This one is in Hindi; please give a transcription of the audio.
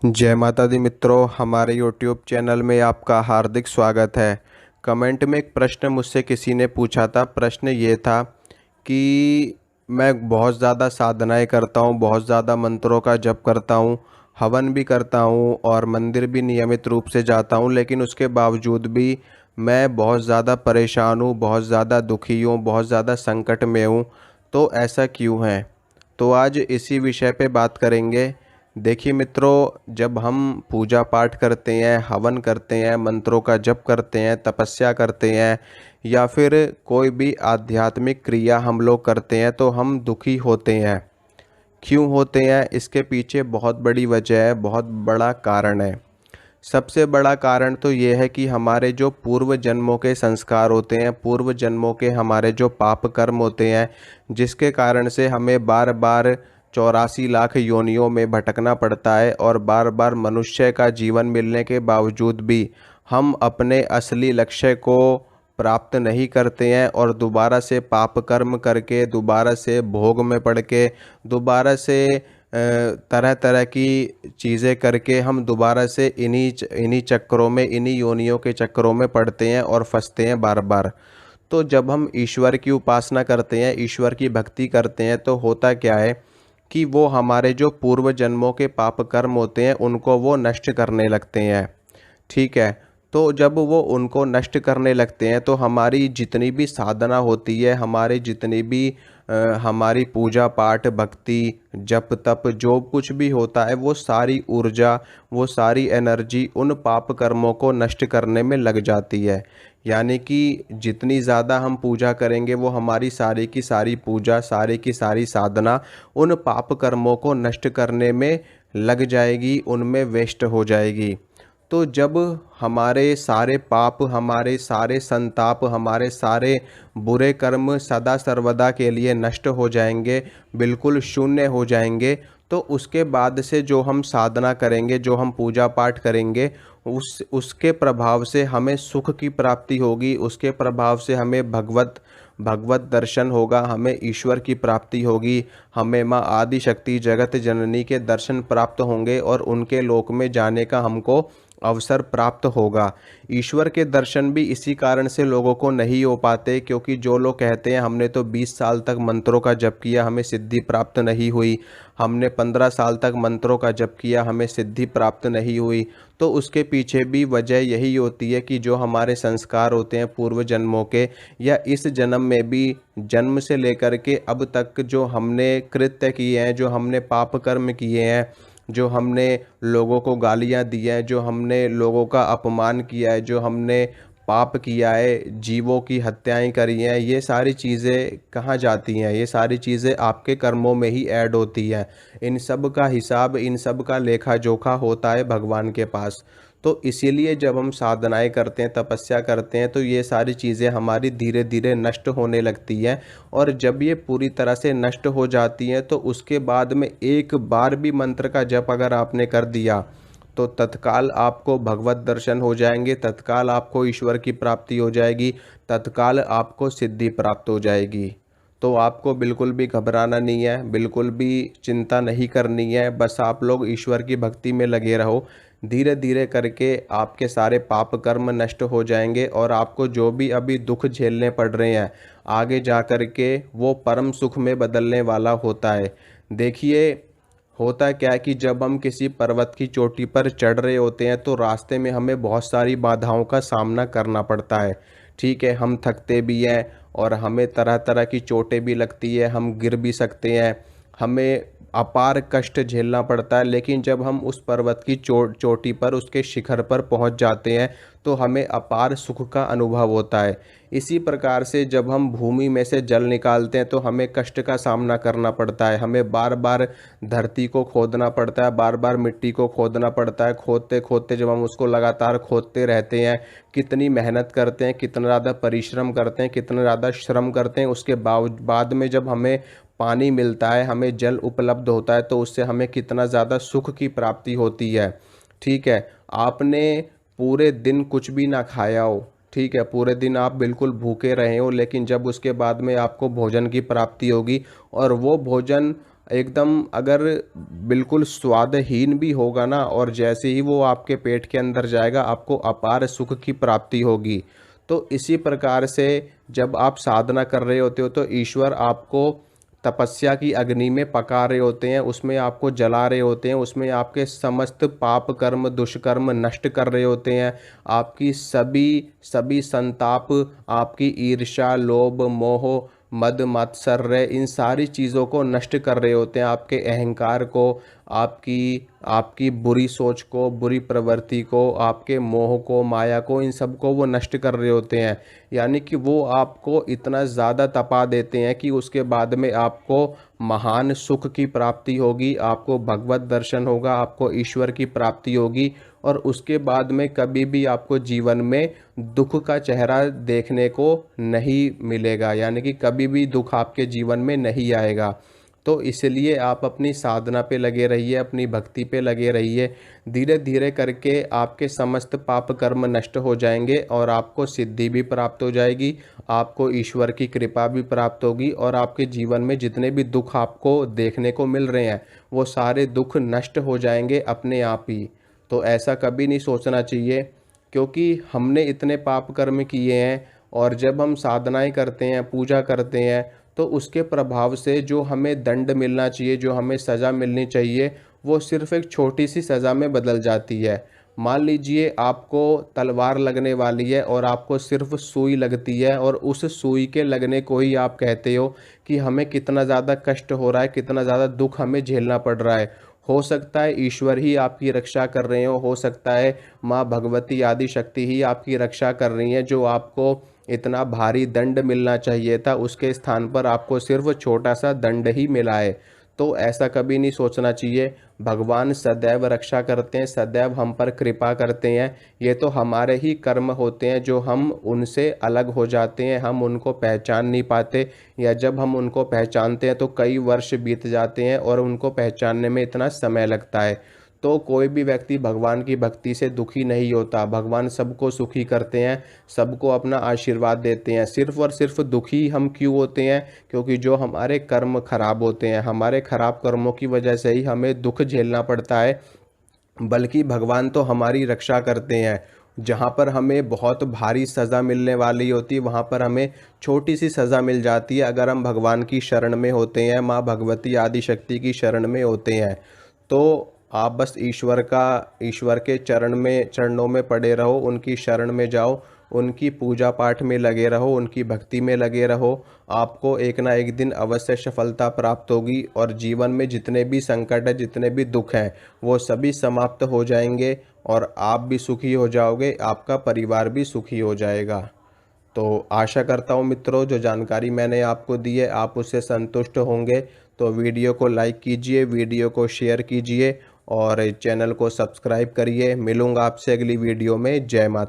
जय माता दी मित्रों, हमारे यूट्यूब चैनल में आपका हार्दिक स्वागत है। कमेंट में एक प्रश्न मुझसे किसी ने पूछा था। प्रश्न ये था कि मैं बहुत ज़्यादा साधनाएं करता हूँ, बहुत ज़्यादा मंत्रों का जप करता हूँ, हवन भी करता हूँ और मंदिर भी नियमित रूप से जाता हूँ, लेकिन उसके बावजूद भी मैं बहुत ज़्यादा परेशान हूँ, बहुत ज़्यादा दुखी हूँ, बहुत ज़्यादा संकट में हूँ। तो ऐसा क्यों है? तो आज इसी विषय पे बात करेंगे। देखिए मित्रों, जब हम पूजा पाठ करते हैं, हवन करते हैं, मंत्रों का जप करते हैं, तपस्या करते हैं या फिर कोई भी आध्यात्मिक क्रिया हम लोग करते हैं तो हम दुखी होते हैं। क्यों होते हैं? इसके पीछे बहुत बड़ी वजह है, बहुत बड़ा कारण है। सबसे बड़ा कारण तो ये है कि हमारे जो पूर्व जन्मों के संस्कार होते हैं, पूर्व जन्मों के हमारे जो पाप कर्म होते हैं, जिसके कारण से हमें बार बार 84 लाख योनियों में भटकना पड़ता है और बार बार मनुष्य का जीवन मिलने के बावजूद भी हम अपने असली लक्ष्य को प्राप्त नहीं करते हैं और दोबारा से पाप कर्म करके, दोबारा से भोग में पड़ के, दोबारा से तरह तरह की चीज़ें करके हम दोबारा से इन्हीं चक्करों में, इन्हीं योनियों के चक्करों में पड़ते हैं और फंसते हैं बार बार। तो जब हम ईश्वर की उपासना करते हैं, ईश्वर की भक्ति करते हैं, तो होता क्या है कि वो हमारे जो पूर्व जन्मों के पाप कर्म होते हैं उनको वो नष्ट करने लगते हैं। ठीक है। तो जब वो उनको नष्ट करने लगते हैं तो हमारी जितनी भी साधना होती है, हमारी जितनी भी हमारी पूजा पाठ, भक्ति, जप तप जो कुछ भी होता है, वो सारी ऊर्जा, वो सारी एनर्जी उन पाप कर्मों को नष्ट करने में लग जाती है। यानी कि जितनी ज़्यादा हम पूजा करेंगे, वो हमारी सारी की सारी पूजा, सारी की सारी साधना उन पाप कर्मों को नष्ट करने में लग जाएगी, उनमें वेस्ट हो जाएगी। तो जब हमारे सारे पाप, हमारे सारे संताप, हमारे सारे बुरे कर्म सदा सर्वदा के लिए नष्ट हो जाएंगे, बिल्कुल शून्य हो जाएंगे, तो उसके बाद से जो हम साधना करेंगे, जो हम पूजा पाठ करेंगे, उसके प्रभाव से हमें सुख की प्राप्ति होगी, उसके प्रभाव से हमें भगवत भगवत दर्शन होगा, हमें ईश्वर की प्राप्ति होगी, हमें माँ आदि शक्ति जगत जननी के दर्शन प्राप्त होंगे और उनके लोक में जाने का हमको अवसर प्राप्त होगा। ईश्वर के दर्शन भी इसी कारण से लोगों को नहीं हो पाते, क्योंकि जो लोग कहते हैं हमने तो 20 साल तक मंत्रों का जप किया, हमें सिद्धि प्राप्त नहीं हुई, हमने 15 साल तक मंत्रों का जप किया, हमें सिद्धि प्राप्त नहीं हुई। तो उसके पीछे भी वजह यही होती है कि जो हमारे संस्कार होते हैं पूर्व जन्मों के, या इस जन्म में भी जन्म से लेकर के अब तक जो हमने कृत्य किए हैं, जो हमने पाप कर्म किए हैं, जो हमने लोगों को गालियाँ दी हैं, जो हमने लोगों का अपमान किया है, जो हमने पाप किया है, जीवों की हत्याएं करी हैं, ये सारी चीज़ें कहाँ जाती हैं? ये सारी चीज़ें आपके कर्मों में ही ऐड होती हैं। इन सब का हिसाब, इन सब का लेखा जोखा होता है भगवान के पास। तो इसीलिए जब हम साधनाएं करते हैं, तपस्या करते हैं, तो ये सारी चीज़ें हमारी धीरे धीरे नष्ट होने लगती हैं। और जब ये पूरी तरह से नष्ट हो जाती हैं तो उसके बाद में एक बार भी मंत्र का जप अगर आपने कर दिया तो तत्काल आपको भगवत दर्शन हो जाएंगे, तत्काल आपको ईश्वर की प्राप्ति हो जाएगी, तत्काल आपको सिद्धि प्राप्त हो जाएगी। तो आपको बिल्कुल भी घबराना नहीं है, बिल्कुल भी चिंता नहीं करनी है, बस आप लोग ईश्वर की भक्ति में लगे रहो। धीरे धीरे करके आपके सारे पाप कर्म नष्ट हो जाएंगे और आपको जो भी अभी दुख झेलने पड़ रहे हैं, आगे जा कर के वो परम सुख में बदलने वाला होता है। देखिए, होता क्या है कि जब हम किसी पर्वत की चोटी पर चढ़ रहे होते हैं तो रास्ते में हमें बहुत सारी बाधाओं का सामना करना पड़ता है। ठीक है, हम थकते भी हैं और हमें तरह तरह की चोटें भी लगती है, हम गिर भी सकते हैं, हमें अपार कष्ट झेलना पड़ता है। लेकिन जब हम उस पर्वत की चोटी पर, उसके शिखर पर पहुंच जाते हैं तो हमें अपार सुख का अनुभव होता है। इसी प्रकार से जब हम भूमि में से जल निकालते हैं तो हमें कष्ट का सामना करना पड़ता है, हमें बार बार धरती को खोदना पड़ता है, बार बार मिट्टी को खोदना पड़ता है। खोदते खोदते जब हम उसको लगातार खोदते रहते हैं, कितनी मेहनत करते हैं, कितना ज़्यादा परिश्रम करते हैं, कितना ज़्यादा श्रम करते हैं, उसके बाद में जब हमें पानी मिलता है, हमें जल उपलब्ध होता है, तो उससे हमें कितना ज़्यादा सुख की प्राप्ति होती है। ठीक है, आपने पूरे दिन कुछ भी ना खाया हो, ठीक है, पूरे दिन आप बिल्कुल भूखे रहे हो, लेकिन जब उसके बाद में आपको भोजन की प्राप्ति होगी और वो भोजन एकदम अगर बिल्कुल स्वादहीन भी होगा ना, और जैसे ही वो आपके पेट के अंदर जाएगा आपको अपार सुख की प्राप्ति होगी। तो इसी प्रकार से जब आप साधना कर रहे होते हो तो ईश्वर आपको तपस्या की अग्नि में पका रहे होते हैं, उसमें आपको जला रहे होते हैं, उसमें आपके समस्त पाप कर्म दुष्कर्म नष्ट कर रहे होते हैं। आपकी सभी सभी संताप, आपकी ईर्ष्या लोभ मोह मद मात्सर्य, इन सारी चीज़ों को नष्ट कर रहे होते हैं। आपके अहंकार को, आपकी आपकी बुरी सोच को, बुरी प्रवृत्ति को, आपके मोह को, माया को, इन सब को वो नष्ट कर रहे होते हैं। यानी कि वो आपको इतना ज़्यादा तपा देते हैं कि उसके बाद में आपको महान सुख की प्राप्ति होगी, आपको भगवत दर्शन होगा, आपको ईश्वर की प्राप्ति होगी, और उसके बाद में कभी भी आपको जीवन में दुख का चेहरा देखने को नहीं मिलेगा, यानी कि कभी भी दुख आपके जीवन में नहीं आएगा। तो इसलिए आप अपनी साधना पे लगे रहिए, अपनी भक्ति पे लगे रहिए। धीरे धीरे करके आपके समस्त पाप कर्म नष्ट हो जाएंगे और आपको सिद्धि भी प्राप्त हो जाएगी, आपको ईश्वर की कृपा भी प्राप्त होगी, और आपके जीवन में जितने भी दुख आपको देखने को मिल रहे हैं वो सारे दुख नष्ट हो जाएंगे अपने आप ही। तो ऐसा कभी नहीं सोचना चाहिए, क्योंकि हमने इतने पाप कर्म किए हैं, और जब हम साधनाएं करते हैं, पूजा करते हैं, तो उसके प्रभाव से जो हमें दंड मिलना चाहिए, जो हमें सज़ा मिलनी चाहिए, वो सिर्फ़ एक छोटी सी सज़ा में बदल जाती है। मान लीजिए आपको तलवार लगने वाली है और आपको सिर्फ़ सुई लगती है, और उस सुई के लगने को ही आप कहते हो कि हमें कितना ज़्यादा कष्ट हो रहा है, कितना ज़्यादा दुख हमें झेलना पड़ रहा है। हो सकता है ईश्वर ही आपकी रक्षा कर रहे हो सकता है माँ भगवती आदि शक्ति ही आपकी रक्षा कर रही हैं, जो आपको इतना भारी दंड मिलना चाहिए था उसके स्थान पर आपको सिर्फ छोटा सा दंड ही मिला है। तो ऐसा कभी नहीं सोचना चाहिए। भगवान सदैव रक्षा करते हैं, सदैव हम पर कृपा करते हैं। ये तो हमारे ही कर्म होते हैं जो हम उनसे अलग हो जाते हैं, हम उनको पहचान नहीं पाते, या जब हम उनको पहचानते हैं तो कई वर्ष बीत जाते हैं और उनको पहचानने में इतना समय लगता है। तो कोई भी व्यक्ति भगवान की भक्ति से दुखी नहीं होता। भगवान सबको सुखी करते हैं, सबको अपना आशीर्वाद देते हैं। सिर्फ और सिर्फ दुखी हम क्यों होते हैं? क्योंकि जो हमारे कर्म खराब होते हैं, हमारे खराब कर्मों की वजह से ही हमें दुख झेलना पड़ता है। बल्कि भगवान तो हमारी रक्षा करते हैं। जहाँ पर हमें बहुत भारी सज़ा मिलने वाली होती है, वहाँ पर हमें छोटी सी सज़ा मिल जाती है अगर हम भगवान की शरण में होते हैं, माँ भगवती आदि शक्ति की शरण में होते हैं। तो आप बस ईश्वर के चरणों में पड़े रहो, उनकी शरण में जाओ, उनकी पूजा पाठ में लगे रहो, उनकी भक्ति में लगे रहो। आपको एक ना एक दिन अवश्य सफलता प्राप्त होगी, और जीवन में जितने भी संकट है, जितने भी दुख हैं, वो सभी समाप्त हो जाएंगे, और आप भी सुखी हो जाओगे, आपका परिवार भी सुखी हो जाएगा। तो आशा करता हूँ मित्रों, जो जानकारी मैंने आपको दी है आप उससे संतुष्ट होंगे। तो वीडियो को लाइक कीजिए, वीडियो को शेयर कीजिए, और चैनल को सब्सक्राइब करिए। मिलूँगा आपसे अगली वीडियो में। जय माता।